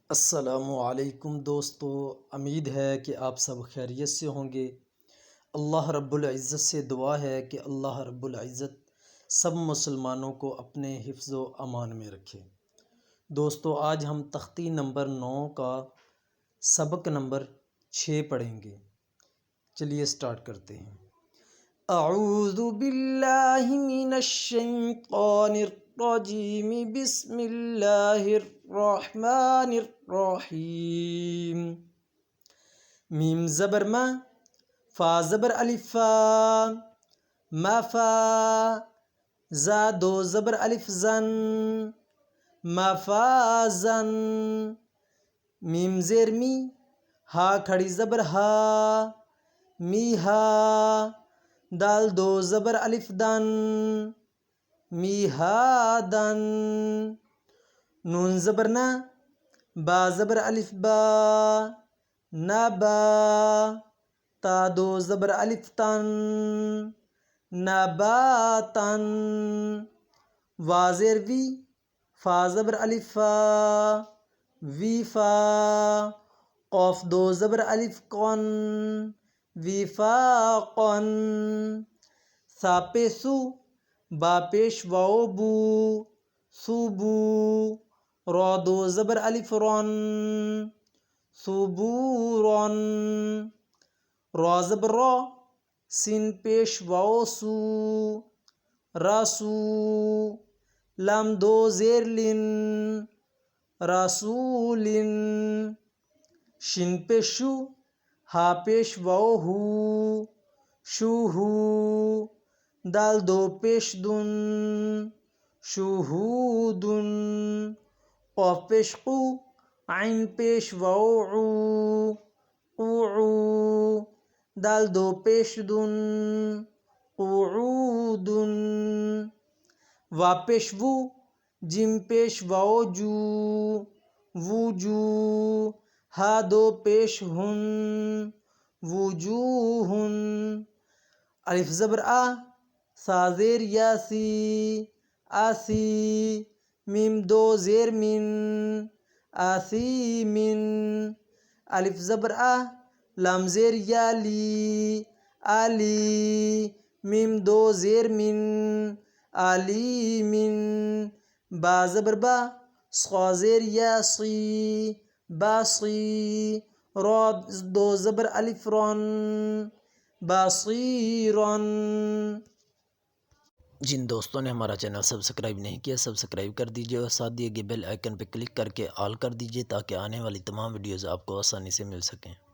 السلام علیکم دوستو، امید ہے کہ آپ سب خیریت سے ہوں گے۔ اللہ رب العزت سے دعا ہے کہ اللہ رب العزت سب مسلمانوں کو اپنے حفظ و امان میں رکھے۔ دوستو، آج ہم تختی نمبر 9 کا سبق نمبر 6 پڑھیں گے۔ چلیے سٹارٹ کرتے ہیں۔ اعوذ باللہ من الشیطان الرجیم، بسم اللہ الرحمن الرحیم۔ میم زبر ما، فا زبر الف فا، ما فا، زا دو زبر الف زن، ما فا زن۔ میم زیر می، ہا کھڑی زبر ہا، می ہا۔ دال دو زبر الف دن، می ہا دن۔ نون زبر نا، با زبر الف با، نا با۔ تا دو زبر الف تن، نا با تن۔ وا زیر وی، فا زبر الف فا، وی فا۔ قوف دو زبر الف قن، وی فا قن۔ سا پیسو، با پیش واو بو، سو بو۔ را دو زبر الف رن، سو بو رن۔ را زبر را، سین پیش واو سو، راسو۔ لام دو زیر لن، راسولن۔ شین پیش شو، ہا پیش واو ہو، شو ہو۔ دال دو پیش دن، شوہودن۔ قاف پیش قو، عین پیش واو عو، قوعو۔ دال دو پیش دن، قوعودن۔ وا پیش وو، جیم پیش واو جو، وجو۔ ہا دو پیش ہن، وجوہن۔ الف زبر آ، سا زیر یا سی، آسی۔ میم دو زیر من، آسیمن۔ الف زبر آ، لام زیر یا لی، آلی۔ میم دو زیر من، آلیمن۔ با زبر با، صا زیر یا صی، باصی۔ را دو زبر الف رن، باصیرن۔ جن دوستوں نے ہمارا چینل سبسکرائب نہیں کیا، سبسکرائب کر دیجیے اور ساتھ دیے گئے بیل آئیکن پہ کلک کر کے آل کر دیجیے تاکہ آنے والی تمام ویڈیوز آپ کو آسانی سے مل سکیں۔